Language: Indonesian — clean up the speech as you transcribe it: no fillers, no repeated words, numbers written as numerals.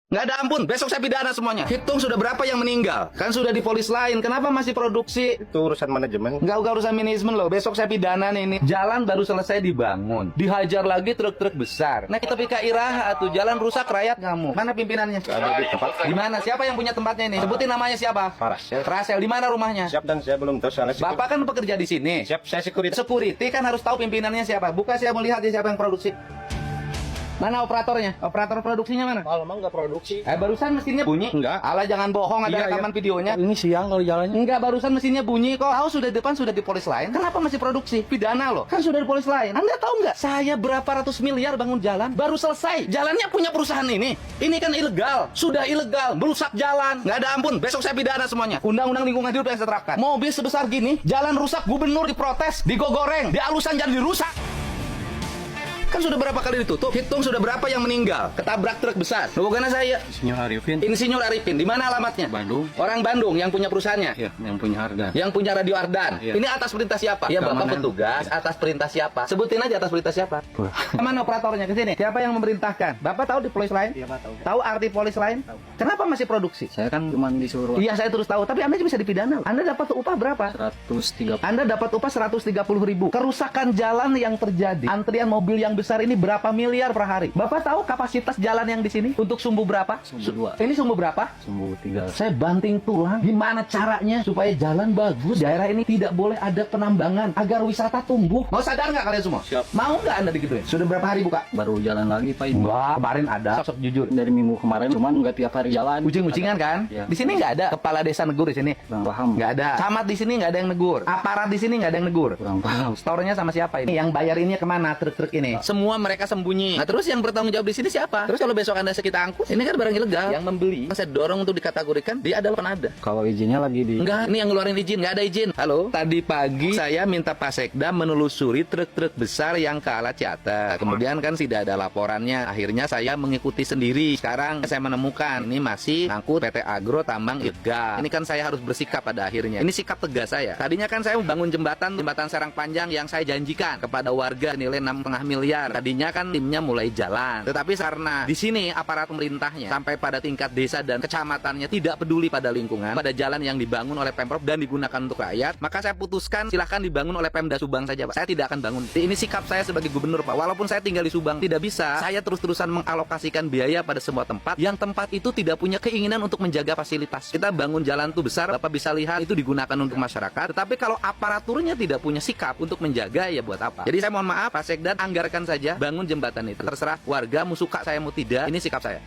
Nggak ada ampun, besok saya pidana semuanya. Hitung sudah berapa yang meninggal. Kan sudah di polis lain, kenapa masih produksi? Itu urusan manajemen. Nggak urusan manajemen loh, besok saya pidana nih ini. Jalan baru selesai dibangun, dihajar lagi truk-truk besar. Nah kita pika iraha tuh, jalan rusak rakyat kamu. Mana pimpinannya? Ada di tempat. Di mana? Siapa yang punya tempatnya ini? Sebutin namanya siapa? Parasel. Rasel, di mana rumahnya? Siap, dan saya belum tahu soalnya Bapak kan pekerja di sini. Siap, saya security. Security kan harus tahu pimpinannya siapa. Buka saya mau lihat ya siapa yang produksi. Mana operatornya? Operator produksinya mana? Kalau emang nggak produksi. Barusan mesinnya bunyi. Enggak. Alah jangan bohong, ada Iya, rekaman videonya. Ini siang kalau jalannya. Enggak, barusan mesinnya bunyi kok. Tahu sudah di depan sudah di polis lain. Kenapa masih produksi? Pidana loh. Kan sudah di polis lain. Anda tahu nggak? Saya berapa ratus miliar bangun jalan, baru selesai. Jalannya punya perusahaan ini. Ini kan ilegal. Sudah ilegal, merusak jalan. Nggak ada ampun. Besok saya pidana semuanya. Undang-undang lingkungan hidup yang saya terapkan. Mobil sebesar gini, jalan rusak, gubernur diprotes, digogoreng, dialusan jadi rusak. Kan sudah berapa kali ditutup? Hitung sudah berapa yang meninggal? Ketabrak truk besar. Loh, bukan saya. Insinyur Arifin. Insinyur Arifin, di mana alamatnya? Bandung. Orang Bandung yang punya perusahaannya. Ya, yang punya harga. Yang punya Radio Ardan. Iya. Ini atas perintah siapa? Ya Bapak Keamanan. petugas, atas perintah siapa? Sebutin aja atas perintah siapa. Mana operatornya ke sini? Siapa yang memerintahkan? Bapak tahu di polis lain? Iya, Pak, tahu. Tahu arti polis lain? Tahu. Kenapa masih produksi? Saya kan cuma disuruh Iya, saya terus tahu, tapi Anda bisa dipidana. Anda dapat upah berapa? 130. Anda dapat upah 130.000. Kerusakan jalan yang terjadi, antrian mobil yang besar ini berapa miliar per hari? Bapak tahu kapasitas jalan yang di sini untuk sumbu berapa? Sumbu 2. Ini sumbu berapa? Sumbu 3. Saya banting tulang. Gimana caranya supaya jalan bagus? Daerah ini tidak boleh ada penambangan agar wisata tumbuh. Mau sadar nggak kalian semua? Siap. Mau nggak Anda digituin? Sudah berapa hari buka? Baru jalan lagi, Pak. Ini. Enggak, kemarin ada. Sok jujur. Dari minggu kemarin, cuman nggak tiap hari jalan. Ucing-ucingan kan? Iya. Di sini nggak ada kepala desa negur di sini. Kurang paham. Nggak ada. Camat di sini nggak ada yang negur. Aparat di sini nggak ada yang negur. Kurang paham. Store-nya sama siapa ini? Yang bayarinnya kemana truk-truk ini? Semua mereka sembunyi. Nah, terus yang bertanggung jawab di sini siapa? Terus kalau besok Anda kita angkut, ini kan barang ilegal. Yang membeli, saya dorong untuk dikategorikan dia adalah penada. Kalau izinnya lagi di. Enggak, ini yang ngeluarin izin, nggak ada izin. Halo, tadi pagi saya minta Pak Sekda menelusuri truk-truk besar yang ke Alat Ciata. Kemudian kan tidak ada laporannya. Akhirnya saya mengikuti sendiri. Sekarang saya menemukan ini masih ngangkut PT Agro tambang ilegal. Ini kan saya harus bersikap pada akhirnya. Ini sikap tegas saya. Tadinya kan saya membangun jembatan Serang Panjang yang saya janjikan kepada warga nilai 6,5 miliar. Tadinya kan timnya mulai jalan. Tetapi karena di sini aparat pemerintahnya sampai pada tingkat desa dan kecamatannya tidak peduli pada lingkungan, pada jalan yang dibangun oleh Pemprov dan digunakan untuk rakyat, maka saya putuskan silahkan dibangun oleh Pemda Subang saja, Pak. Saya tidak akan bangun. Ini sikap saya sebagai gubernur, Pak. Walaupun saya tinggal di Subang, tidak bisa saya terus-terusan mengalokasikan biaya pada semua tempat yang tempat itu tidak punya keinginan untuk menjaga fasilitas. Kita bangun jalan tuh besar, Bapak bisa lihat itu digunakan untuk masyarakat. Tetapi kalau aparaturnya tidak punya sikap untuk menjaga, ya buat apa? Jadi saya mohon maaf, Pak Sekda, anggarkan saja bangun jembatan itu. Terserah warga mau suka saya mau tidak, ini sikap saya.